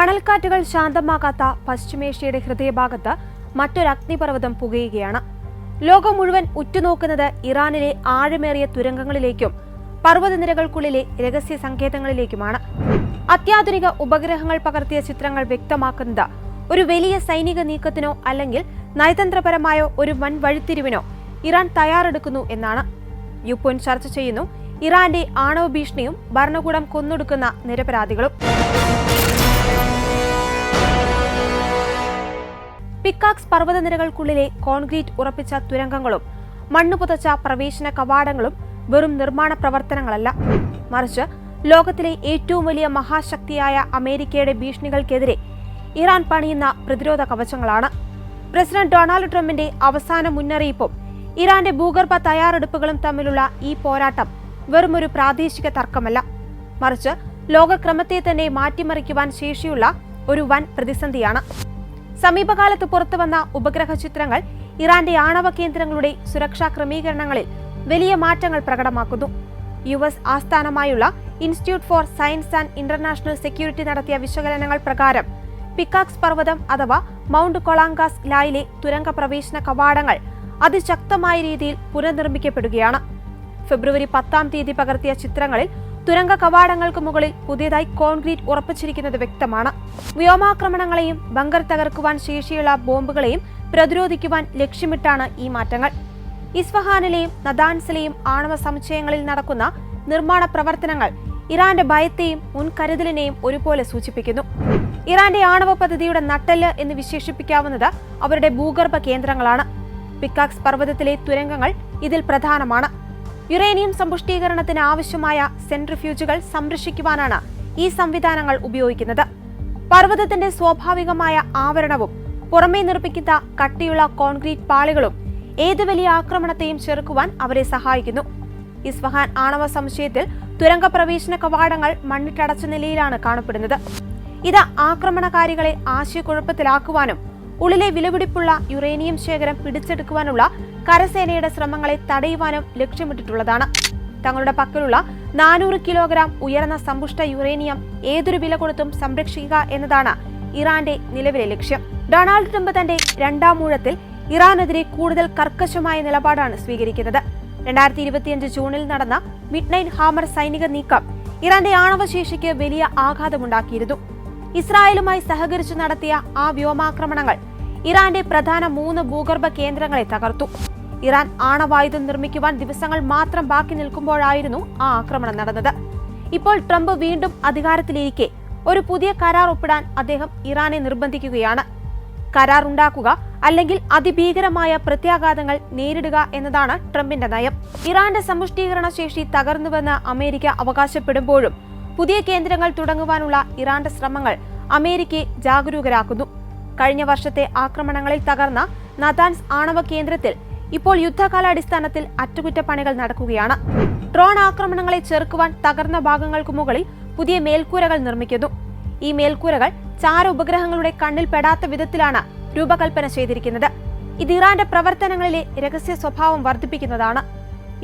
മണൽക്കാറ്റുകൾ ശാന്തമാകാത്ത പശ്ചിമേഷ്യയുടെ ഹൃദയഭാഗത്ത് മറ്റൊരു അഗ്നിപർവ്വതം പുകയുകയാണ്. ലോകം മുഴുവൻ ഉറ്റുനോക്കുന്നത് ഇറാനിലെ ആഴമേറിയ തുരങ്കങ്ങളിലേക്കും പർവ്വതനിരകൾക്കുള്ളിലെ രഹസ്യ സങ്കേതങ്ങളിലേക്കുമാണ്. അത്യാധുനിക ഉപഗ്രഹങ്ങൾ പകർത്തിയ ചിത്രങ്ങൾ വ്യക്തമാക്കുന്നത് ഒരു വലിയ സൈനിക നീക്കത്തിനോ അല്ലെങ്കിൽ നയതന്ത്രപരമായോ ഒരു വൻ വഴിത്തിരിവിനോ ഇറാൻ തയ്യാറെടുക്കുന്നു എന്നാണ്. വ്യൂ പോയിന്റ് ചർച്ച ചെയ്യുന്നു ഇറാന്റെ ആണവ ഭീഷണിയും ഭരണകൂടം കൊന്നൊടുക്കുന്ന നിരപരാധികളും. പിക്കാക്സ് പർവ്വതനിരകൾക്കുള്ളിലെ കോൺക്രീറ്റ് ഉറപ്പിച്ച തുരങ്കങ്ങളും മണ്ണു പുതച്ച പ്രവേശന കവാടങ്ങളും വെറും നിർമ്മാണ പ്രവർത്തനങ്ങളല്ല, മറിച്ച് ലോകത്തിലെ ഏറ്റവും വലിയ മഹാശക്തിയായ അമേരിക്കയുടെ ഭീഷണികൾക്കെതിരെ ഇറാൻ പണിയുന്ന പ്രതിരോധ കവചങ്ങളാണ്. പ്രസിഡന്റ് ഡൊണാൾഡ് ട്രംപിന്റെ അവസാന മുന്നറിയിപ്പും ഇറാന്റെ ഭൂഗർഭ തയ്യാറെടുപ്പുകളും തമ്മിലുള്ള ഈ പോരാട്ടം വെറുമൊരു പ്രാദേശിക തർക്കമല്ല, മറിച്ച് ലോകക്രമത്തെ തന്നെ മാറ്റിമറിക്കുവാൻ ശേഷിയുള്ള ഒരു വൻ പ്രതിസന്ധിയാണ്. സമീപകാലത്ത് പുറത്തുവന്ന ഉപഗ്രഹ ചിത്രങ്ങൾ ഇറാന്റെ ആണവ കേന്ദ്രങ്ങളുടെ സുരക്ഷാ ക്രമീകരണങ്ങളിൽ വലിയ മാറ്റങ്ങൾ പ്രകടമാക്കുന്നു. US ആസ്ഥാനമായുള്ള institute for science and international security നടത്തിയ വിശകലനങ്ങൾ പ്രകാരം പിക്കാക്സ് പർവ്വതം അഥവാ മൗണ്ട് കൊളാങ്കാസ് ലായിലെ തുരങ്ക പ്രവേശന കവാടങ്ങൾ അതിശക്തമായ രീതിയിൽ പുനർനിർമ്മിക്കപ്പെടുകയാണ്. ഫെബ്രുവരി 10 പകർത്തിയ ചിത്രങ്ങളിൽ തുരങ്ക കവാടങ്ങൾക്ക് മുകളിൽ പുതിയതായി കോൺക്രീറ്റ് ഉറപ്പിച്ചിരിക്കുന്നത് വ്യക്തമാണ്. വ്യോമാക്രമണങ്ങളെയും ബങ്കർ തകർക്കുവാൻ ശേഷിയുള്ള ബോംബുകളെയും പ്രതിരോധിക്കുവാൻ ലക്ഷ്യമിട്ടാണ് ഈ മാറ്റങ്ങൾ. ഇസ്ഫഹാനിലെയും നതാൻസിലെയും ആണവ സമുച്ചയങ്ങളിൽ നടക്കുന്ന നിർമ്മാണ പ്രവർത്തനങ്ങൾ ഇറാന്റെ ഭയത്തെയും മുൻകരുതലിനെയും ഒരുപോലെ സൂചിപ്പിക്കുന്നു. ഇറാന്റെ ആണവ പദ്ധതിയുടെ നട്ടെല്ല് എന്ന് വിശേഷിപ്പിക്കാവുന്നത് അവരുടെ ഭൂഗർഭ കേന്ദ്രങ്ങളാണ്. പിക്കാക്സ് പർവ്വതത്തിലെ തുരങ്കങ്ങൾ ഇതിൽ പ്രധാനമാണ്. യുറേനിയം സമ്പുഷ്ടീകരണത്തിന് ആവശ്യമായ സെൻട്രിഫ്യൂജുകൾ സംരക്ഷിക്കുവാനാണ് ഈ സംവിധാനങ്ങൾ ഉപയോഗിക്കുന്നത്. പർവ്വതത്തിന്റെ സ്വാഭാവികമായ ആവരണവും പുറമേ നിർമ്മിക്കുന്ന കട്ടിയുള്ള കോൺക്രീറ്റ് പാളികളും ഏത് വലിയ ആക്രമണത്തെയും ചെറുക്കുവാൻ അവരെ സഹായിക്കുന്നു. ഇസ്ഫഹാൻ ആണവ സമുച്ചയത്തിൽ തുരങ്ക പ്രവേശന കവാടങ്ങൾ മണ്ണിട്ടടച്ച നിലയിലാണ് കാണപ്പെടുന്നത്. ഇത് ആക്രമണകാരികളെ ആശയക്കുഴപ്പത്തിലാക്കുവാനും ഉള്ളിലെ വിലപിടിപ്പുള്ള യുറേനിയം ശേഖരം പിടിച്ചെടുക്കുവാനുള്ള കരസേനയുടെ ശ്രമങ്ങളെ തടയുവാനും ലക്ഷ്യമിട്ടിട്ടുള്ളതാണ്. തങ്ങളുടെ പക്കലുള്ള 400 കിലോഗ്രാം ഉയർന്ന സമ്പുഷ്ട യുറേനിയം ഏതൊരു വില കൊടുത്തും സംരക്ഷിക്കുക എന്നതാണ് ഇറാന്റെ നിലവിലെ ലക്ഷ്യം. ഡൊണാൾഡ് ട്രംപ് തന്റെ രണ്ടാം ഊഴത്തിൽ ഇറാനെതിരെ കൂടുതൽ കർക്കശമായ നിലപാടാണ് സ്വീകരിക്കുന്നത്. 2025 ജൂണിൽ നടന്ന മിഡ്നൈറ്റ് ഹാമർ സൈനിക നീക്കം ഇറാന്റെ ആണവശേഷിക്ക് വലിയ ആഘാതമുണ്ടാക്കിയിരുന്നു. ഇസ്രായേലുമായി സഹകരിച്ചു നടത്തിയ ആ വ്യോമാക്രമണങ്ങൾ ഇറാന്റെ പ്രധാന 3 ഭൂഗർഭ കേന്ദ്രങ്ങളെ തകർത്തു. ഇറാൻ ആണവായുധം നിർമ്മിക്കുവാൻ ദിവസങ്ങൾ മാത്രം ബാക്കി നിൽക്കുമ്പോഴായിരുന്നു ആ ആക്രമണം നടന്നത്. ഇപ്പോൾ ട്രംപ് വീണ്ടും അധികാരത്തിലിരിക്കെ ഒരു പുതിയ കരാർ ഒപ്പിടാൻ അദ്ദേഹം ഇറാനെ നിർബന്ധിക്കുകയാണ്. കരാർ ഉണ്ടാക്കുക അല്ലെങ്കിൽ അതിഭീകരമായ പ്രത്യാഘാതങ്ങൾ നേരിടുക എന്നതാണ് ട്രംപിന്റെ നയം. ഇറാന്റെ സമ്പുഷ്ടീകരണ ശേഷി തകർന്നുവെന്ന് അമേരിക്ക അവകാശപ്പെടുമ്പോഴും പുതിയ കേന്ദ്രങ്ങൾ തുടങ്ങുവാനുള്ള ഇറാന്റെ ശ്രമങ്ങൾ അമേരിക്കയെ ജാഗരൂകരാക്കുന്നു. കഴിഞ്ഞ വർഷത്തെ ആക്രമണങ്ങളിൽ തകർന്ന നതാൻസ് ആണവ കേന്ദ്രത്തിൽ ഇപ്പോൾ യുദ്ധകാലാടിസ്ഥാനത്തിൽ അറ്റകുറ്റപ്പണികൾ നടക്കുകയാണ്. ഡ്രോൺ ആക്രമണങ്ങളെ ചെറുക്കുവാൻ തകർന്ന ഭാഗങ്ങൾക്ക് മുകളിൽ പുതിയ മേൽക്കൂരകൾ നിർമ്മിക്കുന്നു. ഈ മേൽക്കൂരകൾ ചാര ഉപഗ്രഹങ്ങളുടെ കണ്ണിൽ പെടാത്ത വിധത്തിലാണ് രൂപകൽപ്പന ചെയ്തിരിക്കുന്നത്. ഇത് ഇറാന്റെ പ്രവർത്തനങ്ങളിലെ രഹസ്യ സ്വഭാവം വർദ്ധിപ്പിക്കുന്നതാണ്.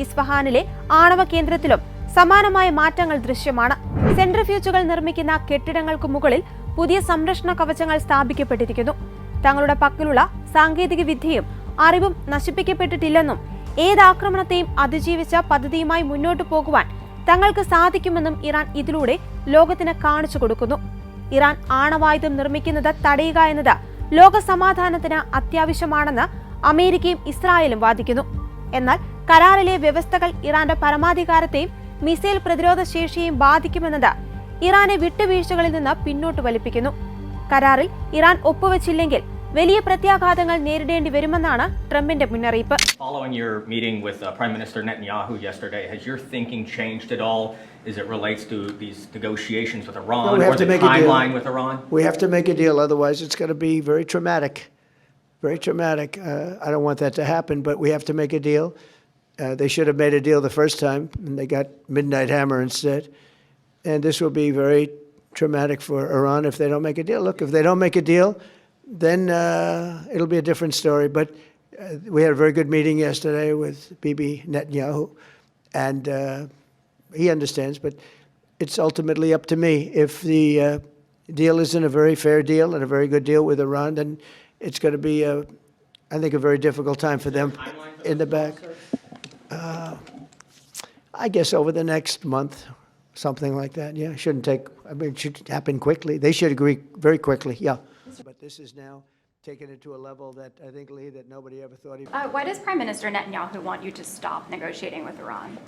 ഇസ്ഫഹാനിലെ ആണവ കേന്ദ്രത്തിലും സമാനമായ മാറ്റങ്ങൾ ദൃശ്യമാണ്. സെൻട്രിഫ്യൂജുകൾ നിർമ്മിക്കുന്ന കെട്ടിടങ്ങൾക്ക് മുകളിൽ പുതിയ സംരക്ഷണ കവചങ്ങൾ സ്ഥാപിക്കപ്പെട്ടിരിക്കുന്നു. തങ്ങളുടെ പക്കലുള്ള സാങ്കേതിക വിദ്യയും അറിവും നശിപ്പിക്കപ്പെട്ടിട്ടില്ലെന്നും ഏത് ആക്രമണത്തെയും അതിജീവിച്ച പദ്ധതിയുമായി മുന്നോട്ടു പോകുവാൻ തങ്ങൾക്ക് സാധിക്കുമെന്നും ഇറാൻ ഇതിലൂടെ ലോകത്തിന് കാണിച്ചു കൊടുക്കുന്നു. ഇറാൻ ആണവായുധം നിർമ്മിക്കുന്നത് തടയുക എന്നത് ലോക സമാധാനത്തിന് അത്യാവശ്യമാണെന്ന് അമേരിക്കയും ഇസ്രായേലും വാദിക്കുന്നു. എന്നാൽ കരാറിലെ വ്യവസ്ഥകൾ ഇറാന്റെ പരമാധികാരത്തെയും മിസൈൽ പ്രതിരോധ ശേഷിയെയും ബാധിക്കുമെന്നത് ഇറാനെ വിട്ടുവീഴ്ചകളിൽ നിന്ന് പിന്നോട്ട് വലിപ്പിക്കുന്നു. കരാറിൽ ഇറാൻ ഒപ്പുവെച്ചില്ലെങ്കിൽ വലിയ പ്രത്യാഘാതങ്ങൾ നേരിടേണ്ടി വരുമെന്നാണ് ട്രംപിന്റെ മുന്നറിയിപ്പ്. Following your meeting with Prime Minister Netanyahu yesterday, has your thinking changed at all as it relates to these negotiations with Iran or the timeline with Iran? We have to make a deal, otherwise it's going to be very traumatic. Very traumatic. I don't want that to happen, but we have to make a deal. They should have made a deal the first time, and they got Midnight Hammer instead. And this will be very traumatic for Iran if they don't make a deal. Look, if they don't make a deal, then it'll be a different story. But we had a very good meeting yesterday with Bibi Netanyahu, and he understands. But it's ultimately up to me. If the deal isn't a very fair deal and a very good deal with Iran, then it's going to be, I think, a very difficult time for them in the back. I guess over the next month, something like that. Yeah, it should happen quickly. They should agree very quickly. Yeah. But this is now taken it to a level that I think, Lee, that nobody ever thought he would. Why does Prime Minister Netanyahu want you to stop negotiating with Iran?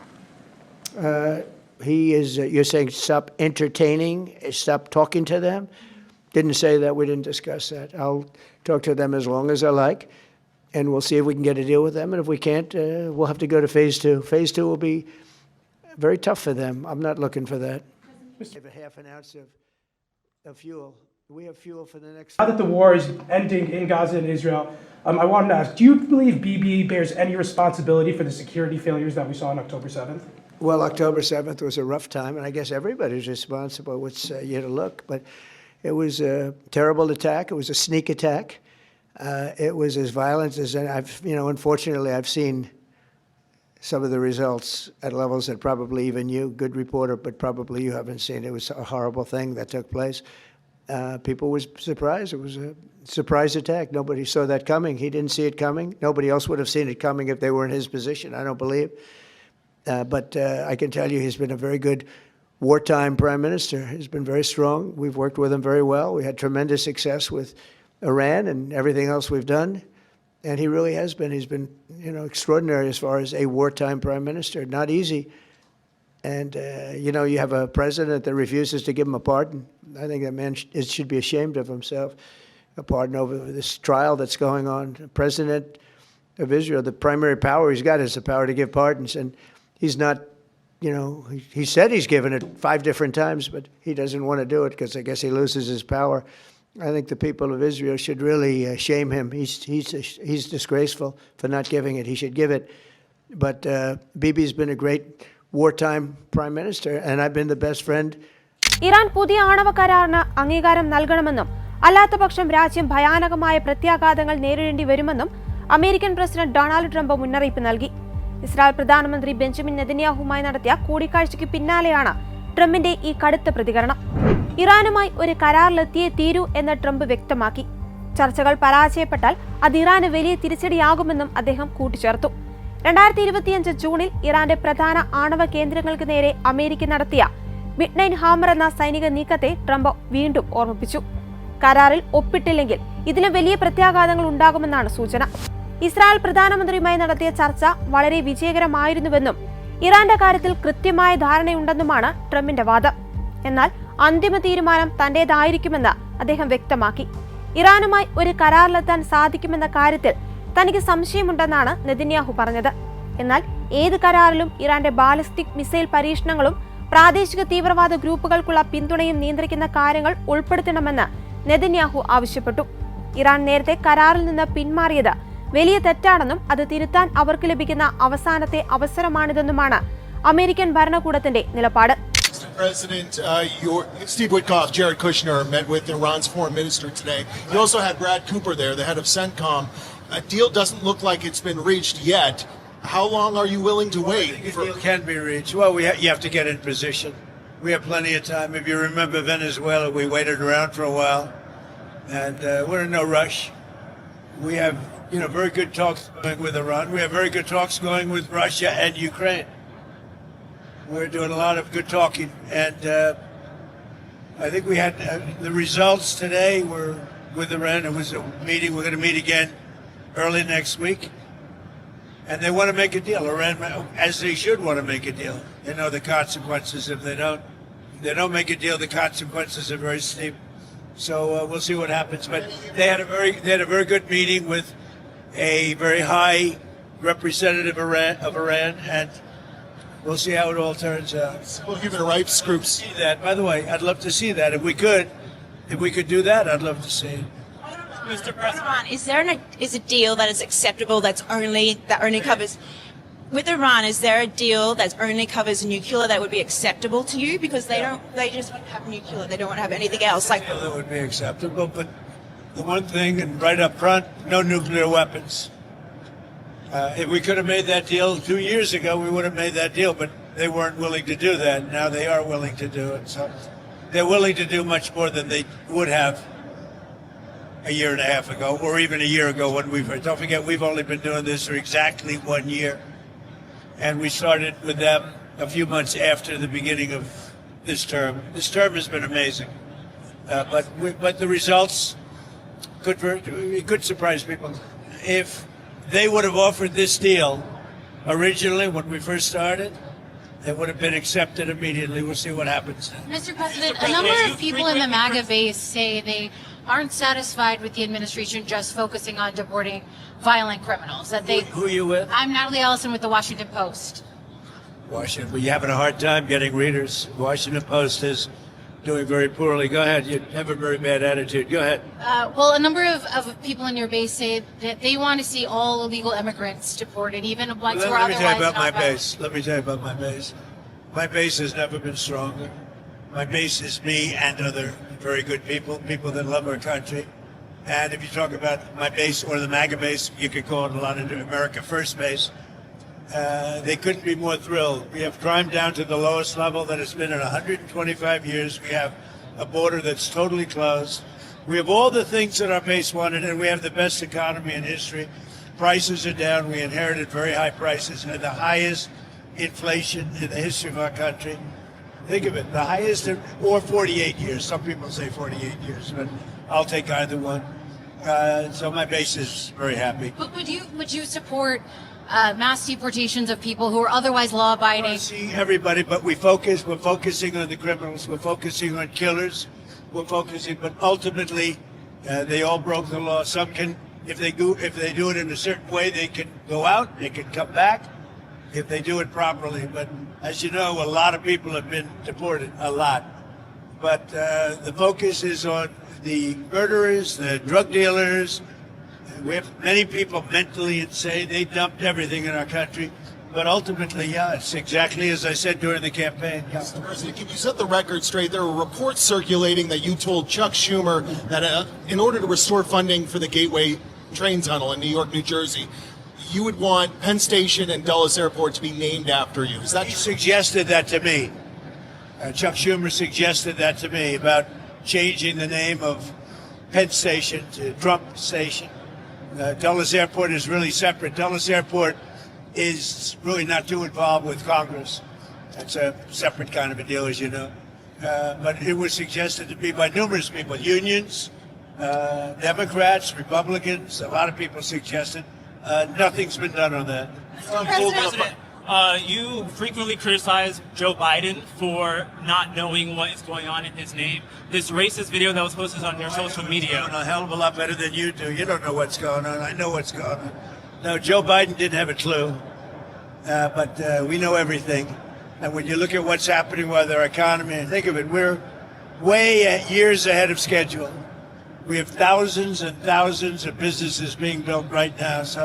He is, you're saying stop entertaining, stop talking to them? Didn't say that. We didn't discuss that. I'll talk to them as long as I like, and we'll see if we can get a deal with them. And if we can't, we'll have to go to phase two. Phase two will be very tough for them. I'm not looking for that. We have a half an ounce of fuel. We have fuel for the next. Now that the war is ending in Gaza and Israel, I wanted to ask, do you believe Bibi bears any responsibility for the security failures that we saw on October 7th? Well, October 7th was a rough time, and I guess everybody's responsible. It's you to look, but it was a terrible attack. It was a sneak attack. It was as violent as unfortunately, I've seen some of the results at levels that probably even you, good reporter, but probably you haven't seen. It was a horrible thing that took place. People were surprised. It was a surprise attack. Nobody saw that coming. He didn't see it coming. Nobody else would have seen it coming if they were in his position, I don't believe. But I can tell you he's been a very good wartime prime minister. He's been very strong. We've worked with him very well. We had tremendous success with Iran and everything else we've done. And he really has been. He's been, extraordinary as far as a wartime prime minister. Not easy. And, you have a president that refuses to give him a pardon. I think that man should be ashamed of himself. A pardon over this trial that's going on. The president of Israel, the primary power he's got is the power to give pardons. And he's not, he said he's given it 5 different times, but he doesn't want to do it because I guess he loses his power. I think the people of Israel should really shame him. He's disgraceful for not giving it. He should give it. But Bibi's been a great wartime prime minister, and I've been the best friend. Iran പുതിയ ആണവ കരാറിന് അംഗീകാരം നൽകണമെന്നും അല്ലാത്തപക്ഷം രാജ്യം ഭയാനകമായ പ്രത്യാഘാതങ്ങൾ നേരിടേണ്ടി വരുമെന്നും അമേരിക്കൻ പ്രസിഡന്റ് ഡൊണാൾഡ് ട്രംപ് മുന്നറിയിപ്പ് നൽകി. ഇസ്രായേൽ പ്രധാനമന്ത്രി ബെഞ്ചമിൻ നെതന്യാഹുവുമായി നടത്തിയ കൂടിക്കാഴ്ചയ്ക്ക് പിന്നാലെയാണ് ട്രംപിന്റെ ഈ കടുത്ത പ്രതികരണം. ഇറാനുമായി ഒരു കരാറിലെത്തിയേ തീരൂ എന്ന് ട്രംപ് വ്യക്തമാക്കി. ചർച്ചകൾ പരാജയപ്പെട്ടാൽ അത് ഇറാന് വലിയ തിരിച്ചടിയാകുമെന്നും അദ്ദേഹം കൂട്ടിച്ചേർത്തു. 2025 ജൂണിൽ ഇറാന്റെ പ്രധാന ആണവ കേന്ദ്രങ്ങൾക്ക് നേരെ അമേരിക്ക നടത്തിയ മിഡ്നൈറ്റ് ഹാമർ എന്ന സൈനിക നീക്കത്തെ ട്രംപ് വീണ്ടും ഓർമ്മിപ്പിച്ചു. കരാറിൽ ഒപ്പിട്ടില്ലെങ്കിൽ ഇതിന് വലിയ പ്രത്യാഘാതങ്ങൾ ഉണ്ടാകുമെന്നാണ് സൂചന. ഇസ്രായേൽ പ്രധാനമന്ത്രിയുമായി നടത്തിയ ചർച്ച വളരെ വിജയകരമായിരുന്നുവെന്നും ഇറാന്റെ കാര്യത്തിൽ കൃത്യമായ ധാരണയുണ്ടെന്നുമാണ് ട്രംപിന്റെ വാദം. എന്നാൽ അന്തിമ തീരുമാനം തന്റേതായിരിക്കുമെന്ന് അദ്ദേഹം വ്യക്തമാക്കി. ഇറാനുമായി ഒരു കരാറിലെത്താൻ സാധിക്കുമെന്ന കാര്യത്തിൽ തനിക്ക് സംശയമുണ്ടെന്നാണ് നെതന്യാഹു പറഞ്ഞത്. എന്നാൽ ഏത് കരാറിലും ഇറാന്റെ ബാലിസ്റ്റിക് മിസൈൽ പരീക്ഷണങ്ങളും പ്രാദേശിക തീവ്രവാദ ഗ്രൂപ്പുകൾക്കുള്ള പിന്തുണയും നിയന്ത്രിക്കുന്ന കാര്യങ്ങൾ ഉൾപ്പെടുത്തണമെന്ന് നെതന്യാഹു ആവശ്യപ്പെട്ടു. ഇറാൻ നേരത്തെ കരാറിൽ നിന്ന് പിന്മാറിയത് വലിയ തെറ്റാണെന്നും അത് തിരുത്താൻ അവർക്ക് ലഭിക്കുന്ന അവസാനത്തെ അവസരമാണിതെന്നുമാണ് അമേരിക്കൻ ഭരണകൂടത്തിന്റെ നിലപാട്. President, Steve Witkoff, Jared Kushner met with Iran's foreign minister today. You also had Brad Cooper there, the head of CENTCOM. A deal doesn't look like it's been reached yet. How long are you willing to wait? A deal can be reached. Well, you have to get in position. We have plenty of time. If you remember Venezuela, we waited around for a while, and we're in no rush. We have, very good talks going with Iran. We have very good talks going with Russia and Ukraine. We're doing a lot of good talking, and I think we had the results today were with Iran. It was a meeting. We're going to meet again early next week, and they want to make a deal. Iran, as they should want to make a deal. They know the consequences if they don't. If they don't make a deal, the consequences are very steep. So we'll see what happens. But they had a very good meeting with a very high representative of Iran, and we'll see how it all turns out. We'll give it a ripe groups. See that. By the way, I'd love to see that. If we could do that, I'd love to see it. Mr. President, is a deal that is acceptable that only covers with Iran? Is there a deal that only covers nuclear that would be acceptable to you? Because they just want to have nuclear. They don't want to have anything else. That would be acceptable, but the one thing, and right up front, no nuclear weapons. If we could have made that deal 2 years ago, we would have made that deal, but they weren't willing to do that. Now they are willing to do it. So they're willing to do much more than they would have a year and a half ago, or even a year ago when don't forget, we've only been doing this for exactly 1 year. And we started with them a few months after the beginning of this term. This term has been amazing. But the results could surprise people. If they would have offered this deal originally when we first started, it would have been accepted immediately. We'll see what happens. Mr. President, a number of people in the MAGA base say they aren't satisfied with the administration just focusing on deporting violent criminals. Who are you with? I'm Natalie Ellison with the Washington Post. Washington, well, you're having a hard time getting readers. Washington Post is doing very poorly. Go ahead. You have a very bad attitude. Go ahead. Well, a number of people in your base say that they want to see all illegal immigrants deported, even ones who are otherwise Let me tell you about my not violent. base. Let me tell you about my base. My base has never been stronger. My base is me and other very good people that love our country. And if you talk about my base or the MAGA base, you could call it a lot of America First base. They couldn't be more thrilled. We have crime down to the lowest level that it's been in 125 years. We have a border that's totally closed. We have all the things that our base wanted, and we have the best economy in history. Prices are down. We inherited very high prices and the highest inflation in the history of our country. Think of it, the highest, or 48 years. Some people say 48 years, but I'll take either one. So my base is very happy. But would you support mass deportations of people who are otherwise law-abiding? I see everybody, but we're focusing on the criminals. We're focusing on killers. But ultimately, they all broke the law. Some can, if they do it in a certain way, they can go out, they can come back, if they do it properly. But as you know, a lot of people have been deported, a lot. But the focus is on the murderers, the drug dealers. We have many people mentally insane. They dumped everything in our country. But ultimately, yeah, it's exactly as I said during the campaign. Yeah. Mr. President, can you set the record straight? There were reports circulating that you told Chuck Schumer that in order to restore funding for the Gateway train tunnel in New York, New Jersey, you would want Penn Station and Dulles Airport to be named after you. Is that He suggested that to me. Chuck Schumer suggested that to me about changing the name of Penn Station to Trump Station. Dulles Airport is really separate. Dulles Airport is really not too involved with Congress. That's a separate kind of a deal, as you know. But it was suggested to me by numerous people, unions, Democrats, Republicans, a lot of people suggested. Nothing's been done on that. President, you frequently criticize Joe Biden for not knowing what is going on in his name. This racist video that was posted on your social media. A hell of a lot better than you do. You don't know what's going on. I know what's going on. No, Joe Biden didn't have a clue, but we know everything. And when you look at what's happening with our economy, think of it, we're way years ahead of schedule. We have thousands and thousands of businesses being built right now. So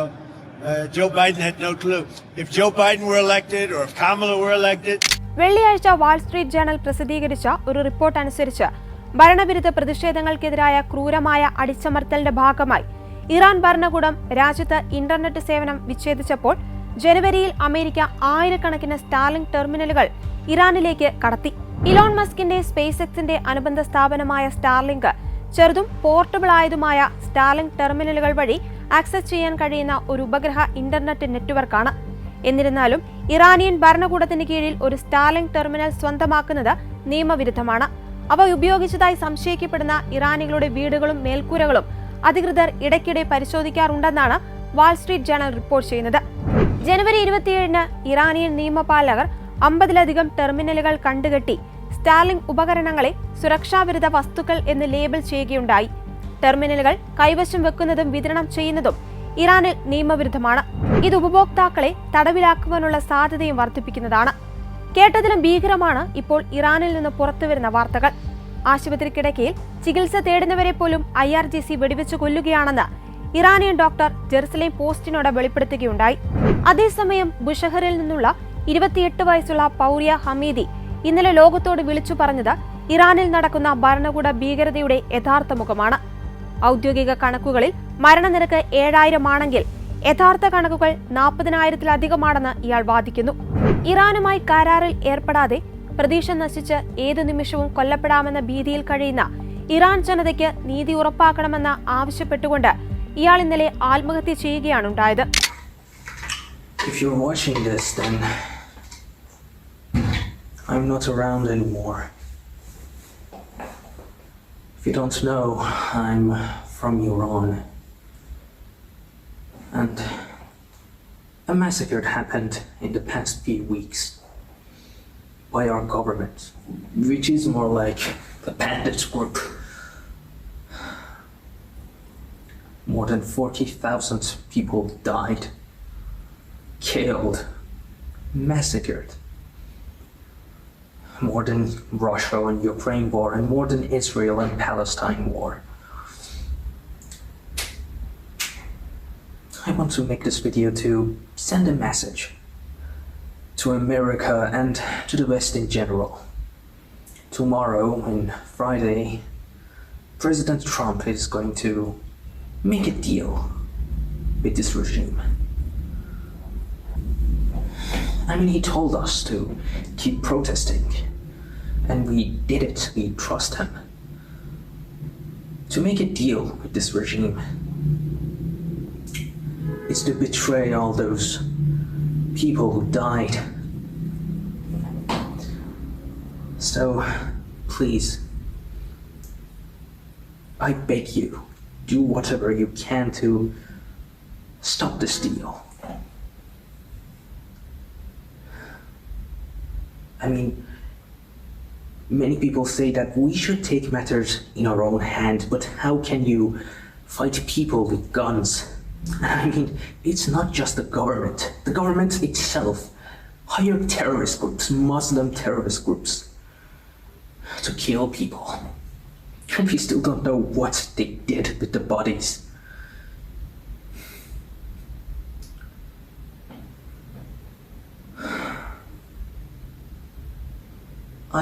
Joe Biden had no clue. If Joe Biden were elected or if Kamala were elected. വെള്ളിയാഴ്ച Wall Street journal പ്രസിദ്ധീകരിച്ച ഒരു report അനുസരിച്ച് ഭരണവിരുദ്ധ പ്രതിഷേധങ്ങൾക്കെതിരായ ക്രൂരമായ അടിച്ചമർത്തലിന്റെ ഭാഗമായി Iran ഭരണകൂടം രാജ്യത്ത് internet സേവനം വിച്ഛേദിച്ചപ്പോൾ ജനുവരിയിൽ അമേരിക്ക ആയിരക്കണക്കിന് സ്റ്റാർലിങ്ക് ടെർമിനലുകൾ ഇറാനിലേക്ക് കടത്തി. ഇലോൺ മസ്കിന്റെ സ്പേസ് എക്സിന്റെ അനുബന്ധ സ്ഥാപനമായ സ്റ്റാർലിങ്ക് ചെറുതും പോർട്ടബിൾ ആയതുമായ സ്റ്റാർലിങ്ക് ടെർമിനലുകൾ വഴി ആക്സസ് ചെയ്യാൻ കഴിയുന്ന ഒരു ഉപഗ്രഹ ഇന്റർനെറ്റ് നെറ്റ്വർക്കാണ്. എന്നിരുന്നാലും ഇറാനിയൻ ഭരണകൂടത്തിന് കീഴിൽ ഒരു സ്റ്റാർലിങ്ക് ടെർമിനൽ സ്വന്തമാക്കുന്നത് നിയമവിരുദ്ധമാണ്. അവ ഉപയോഗിച്ചതായി സംശയിക്കപ്പെടുന്ന ഇറാനികളുടെ വീടുകളും മേൽക്കൂരകളും അധികൃതർ ഇടയ്ക്കിടെ പരിശോധിക്കാറുണ്ടെന്നാണ് വാൾ സ്ട്രീറ്റ് ജേണൽ റിപ്പോർട്ട് ചെയ്യുന്നത്. ജനുവരി 27-ന് ഇറാനിയൻ നിയമപാലകർ 50-ലധികം ടെർമിനലുകൾ കണ്ടുകെട്ടി സ്റ്റാർലിങ്ക് ഉപകരണങ്ങളെ സുരക്ഷാവിരുദ്ധ വസ്തുക്കൾ എന്ന് ലേബൽ ചെയ്യുകയുണ്ടായി. ടെർമിനലുകൾ കൈവശം വെക്കുന്നതും വിതരണം ചെയ്യുന്നതും ഇറാനിൽ നിയമവിരുദ്ധമാണ്. ഇത് ഉപഭോക്താക്കളെ തടവിലാക്കുവാനുള്ള സാധ്യതയും വർദ്ധിപ്പിക്കുന്നതാണ്. കേട്ടതിലും ഭീകരമാണ് ഇപ്പോൾ ഇറാനിൽ നിന്ന് പുറത്തുവരുന്ന വാർത്തകൾ. ആശുപത്രി കിടക്കയിൽ ചികിത്സ തേടുന്നവരെ പോലും IRGC വെടിവെച്ച് കൊല്ലുകയാണെന്ന് ഇറാനിയൻ ഡോക്ടർ ജെറുസലേം പോസ്റ്റിനോട് വെളിപ്പെടുത്തുകയുണ്ടായി. അതേസമയം ബുഷഹറിൽ നിന്നുള്ള 28 വയസ്സുള്ള പൗരിയ ഹമീദി ഇന്നലെ ലോകത്തോട് വിളിച്ചു പറഞ്ഞത് ഇറാനിൽ നടക്കുന്ന ഭരണകൂട ഭീകരതയുടെ യഥാർത്ഥ മുഖമാണ്. ഔദ്യോഗിക കണക്കുകളിൽ മരണനിരക്ക് 7000 ആണെങ്കിൽ യഥാർത്ഥ കണക്കുകൾ 40,000-ത്തിലധികമാണെന്ന് ഇയാൾ വാദിക്കുന്നു. ഇറാനുമായി കരാറിൽ ഏർപ്പെടാതെ പ്രതീക്ഷ നശിച്ച് ഏതു നിമിഷവും കൊല്ലപ്പെടാമെന്ന ഭീതിയിൽ കഴിയുന്ന ഇറാൻ ജനതയ്ക്ക് നീതി ഉറപ്പാക്കണമെന്ന് ആവശ്യപ്പെട്ടുകൊണ്ട് ഇയാൾ ഇന്നലെ ആത്മഹത്യ ചെയ്യുകയാണുണ്ടായത്. If you're watching this, then I'm not around anymore. If you don't know, I'm from Iran. And a massacre happened in the past few weeks by our government, which is more like a bandit group. More than 40,000 people died, killed, massacred. More than Russia and Ukraine war, and more than Israel and Palestine war. I want to make this video to send a message to America and to the West in general. Tomorrow, on Friday, President Trump is going to make a deal with this regime. I mean, he told us to keep protesting, and we did it. We trust him. To make a deal with this regime is to betray all those people who died. So, please, I beg you, do whatever you can to stop this deal. I mean, many people say that we should take matters in our own hand, but how can you fight people with guns? I mean, it's not just the government. The government itself hired terrorist groups, Muslim terrorist groups, to kill people. And we still don't know what they did with the bodies.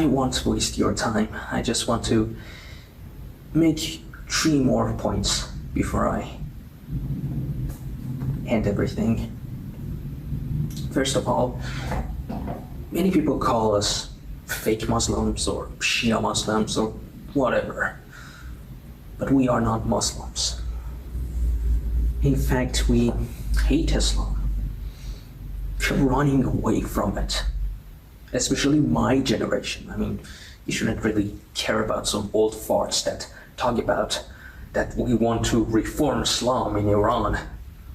I won't waste your time. I just want to make 3 more points before I end everything. First of all, many people call us fake Muslims or Shia Muslims or whatever, but we are not Muslims. In fact, we hate Islam. We're running away from it. Especially my generation. I mean, you shouldn't really care about some old farts that talk about that we want to reform Islam in Iran.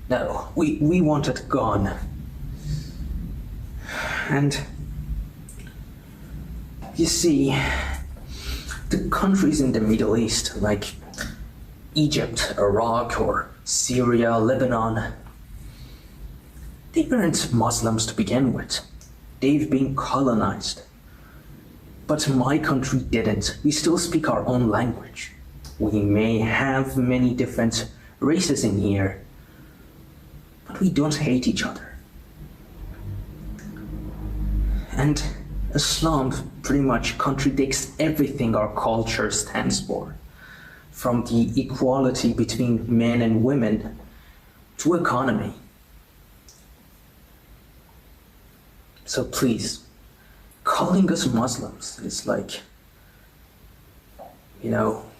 No, we want it gone. And you see, the countries in the Middle East, like Egypt, Iraq, or Syria, Lebanon, they weren't Muslims to begin with. They've been colonized. But my country didn't. We still speak our own language. We may have many different races in here, but we don't hate each other. And Islam pretty much contradicts everything our culture stands for, from the equality between men and women to economy. So please, calling us Muslims is like,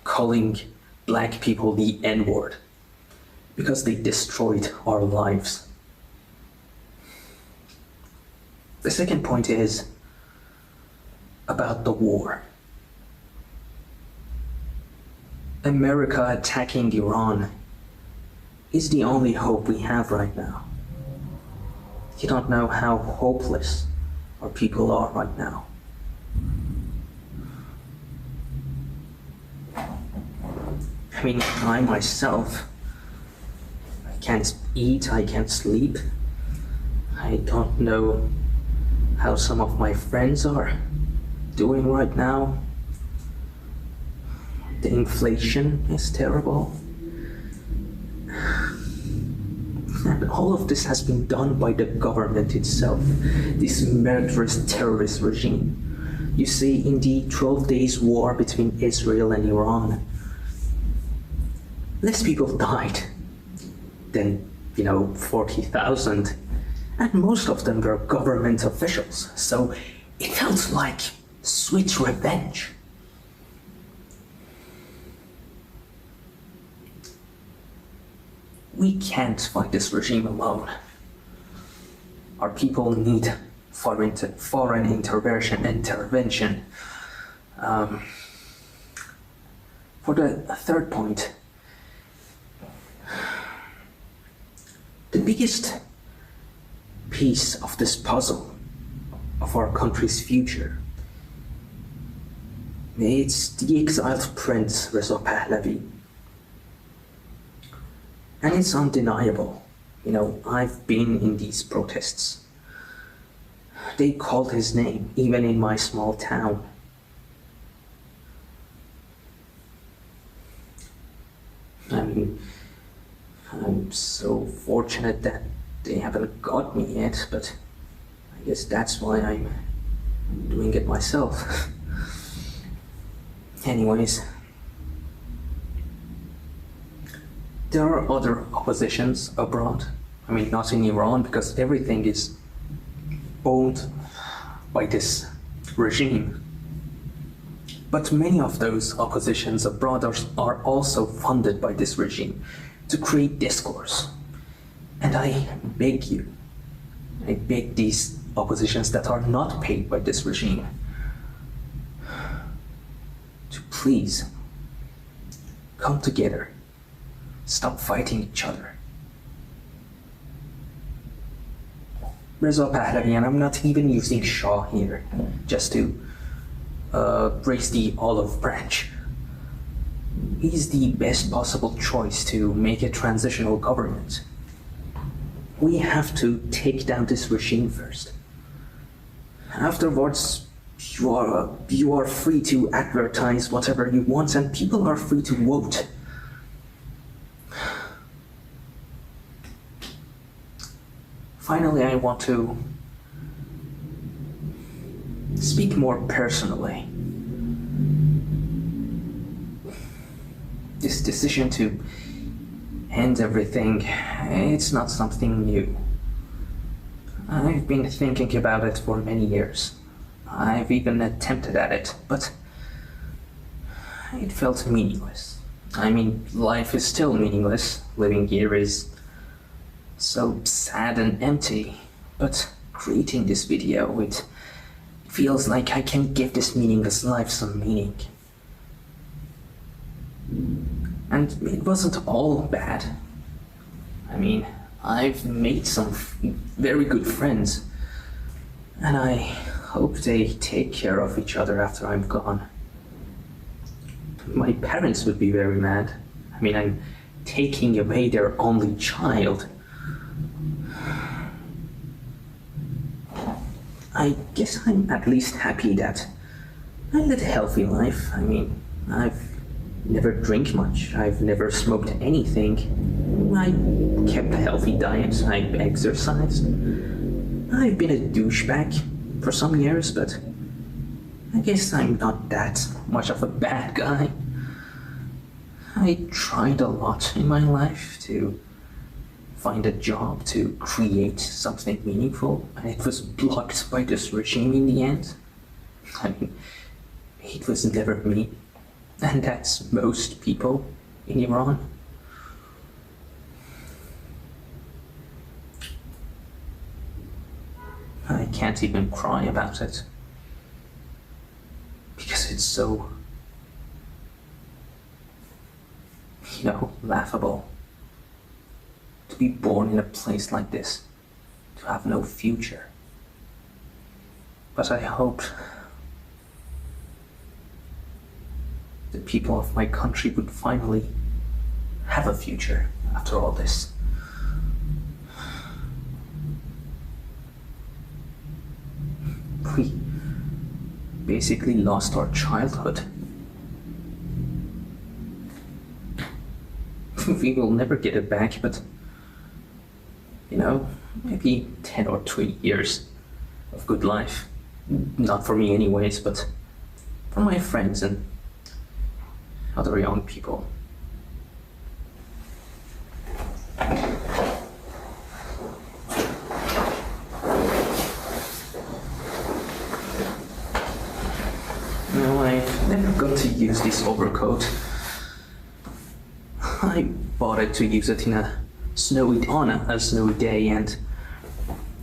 calling black people the N-word, because they destroyed our lives. The second point is about the war. America attacking Iran is the only hope we have right now. You don't know how hopeless our people are right now. I mean, I myself, I can't eat, I can't sleep. I don't know how some of my friends are doing right now. The inflation is terrible. And all of this has been done by the government itself, this murderous terrorist regime. You see, in the 12 days war between Israel and Iran, less people died than, 40,000, and most of them were government officials. So it felt like sweet revenge. We can't fight this regime alone. Our people need foreign intervention. For the third point, the biggest piece of this puzzle of our country's future, it's the exiled Prince Reza Pahlavi. And it's undeniable. You know, I've been in these protests. They called his name, even in my small town. I mean, I'm so fortunate that they haven't got me yet, but I guess that's why I'm doing it myself. Anyways, there are other oppositions abroad. I mean, not in Iran, because everything is owned by this regime. But many of those oppositions abroad are also funded by this regime to create discourse. And I beg these oppositions that are not paid by this regime to please come together. Stop fighting each other. Reza Pahlavi, and I'm not even using Shah here, just to raise the olive branch. He's the best possible choice to make a transitional government. We have to take down this regime first. Afterwards, you are free to advertise whatever you want, and people are free to vote. Finally, I want to speak more personally. This decision to end everything, it's not something new. I've been thinking about it for many years. I've even attempted at it, but it felt meaningless. I mean, life is still meaningless. Living here is so sad and empty, but creating this video, it feels like I can give this meaningless life some meaning. And it wasn't all bad. I mean, I've made some very good friends, and I hope they take care of each other after I'm gone. My parents would be very mad. I mean, I'm taking away their only child. I guess I'm at least happy that I led a healthy life. I mean, I've never drank much. I've never smoked anything. I kept a healthy diet. I exercised. I've been a douchebag for some years, but I guess I'm not that much of a bad guy. I tried a lot in my life to find a job, to create something meaningful, and it was blocked by this regime in the end. I mean, it was never me, and that's most people in Iran. I can't even cry about it, because it's so, laughable. To be born in a place like this, to have no future. But I hope the people of my country would finally have a future after all this. We basically lost our childhood. We will never get it back, but maybe 10 or 20 years of good life. Not for me anyways, but for my friends and other young people. got to use this overcoat. I bought it to use it on a snowy day, and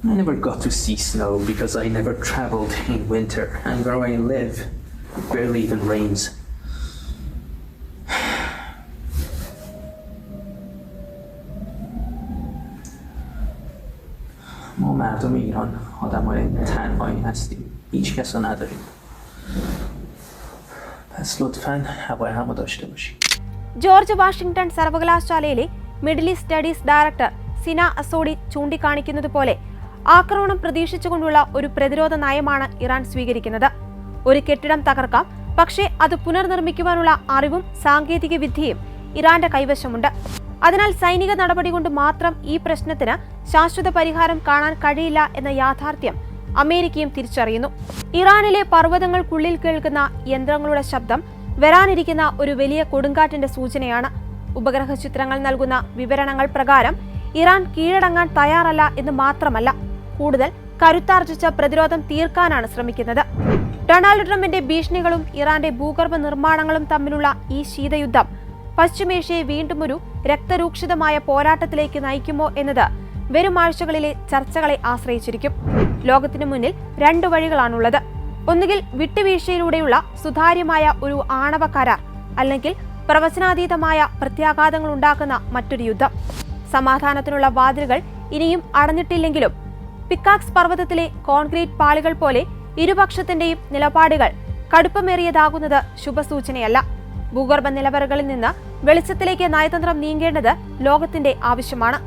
I never got to see snow because I never traveled in winter, and where I live, it barely even rains. ما مردم ایران آدمای تنهایی هستیم. هیچ کس رو نداریم. پس لطفاً هوای همو داشته باشیم. George Washington സർവകലാശാലയിലെ middle east studies director സിന അസോഡി ചൂണ്ടിക്കാണിക്കുന്നതുപോലെ ആക്രമണം പ്രതീക്ഷിച്ചുകൊണ്ടുള്ള ഒരു പ്രതിരോധ നയമാണ് Iran സ്വീകരിക്കുന്നത്. ഒരു കെട്ടിടം തകർക്കാം, പക്ഷേ അത് പുനർനിർമ്മിക്കുവാനുള്ള അറിവും സാങ്കേതിക വിദ്യയും ഇറാന്റെ കൈവശമുണ്ട്. അതിനാൽ സൈനിക നടപടി കൊണ്ട് മാത്രം ഈ പ്രശ്നത്തിന് ശാശ്വത പരിഹാരം കാണാൻ കഴിയില്ല എന്ന യാഥാർത്ഥ്യം അമേരിക്കയും തിരിച്ചറിയുന്നു. ഇറാനിലെ പർവ്വതങ്ങൾക്കുള്ളിൽ കേൾക്കുന്ന യന്ത്രങ്ങളുടെ ശബ്ദം വരാനിരിക്കുന്ന ഒരു വലിയ കൊടുങ്കാറ്റിന്റെ സൂചനയാണ്. ഉപഗ്രഹ ചിത്രങ്ങൾ നൽകുന്ന വിവരണങ്ങൾ പ്രകാരം ഇറാൻ കീഴടങ്ങാൻ തയ്യാറല്ല എന്ന് മാത്രമല്ല, കൂടുതൽ കരുത്താർജിച്ച പ്രതിരോധം തീർക്കാനാണ് ശ്രമിക്കുന്നത്. ഡൊണാൾഡ് ട്രംപിന്റെ ഭീഷണികളും ഇറാന്റെ ഭൂഗർഭ നിർമ്മാണങ്ങളും തമ്മിലുള്ള ഈ ശീതയുദ്ധം പശ്ചിമേഷ്യയെ വീണ്ടും ഒരു രക്തരൂക്ഷിതമായ പോരാട്ടത്തിലേക്ക് നയിക്കുമോ എന്നത് വരും ആഴ്ചകളിലെ ചർച്ചകളെ ആശ്രയിച്ചിരിക്കും. ലോകത്തിനു മുന്നിൽ 2 വഴികളാണുള്ളത്. ഒന്നുകിൽ വിട്ടുവീഴ്ചയിലൂടെയുള്ള സുതാര്യമായ ഒരു ആണവ കരാർ, അല്ലെങ്കിൽ പ്രവചനാതീതമായ പ്രത്യാഘാതങ്ങൾ ഉണ്ടാക്കുന്ന മറ്റൊരു യുദ്ധം. സമാധാനത്തിനുള്ള വാതിലുകൾ ഇനിയും അടഞ്ഞിട്ടില്ലെങ്കിലും പിക്കാക്സ് പർവ്വതത്തിലെ കോൺക്രീറ്റ് പാളികൾ പോലെ ഇരുപക്ഷത്തിന്റെയും നിലപാടുകൾ കടുപ്പമേറിയതാകുന്നത് ശുഭസൂചനയല്ല. ഭൂഗർഭ നിലവറകളിൽ നിന്ന് വെളിച്ചത്തിലേക്ക് നയതന്ത്രം നീങ്ങേണ്ടത് ലോകത്തിന്റെ ആവശ്യമാണ്.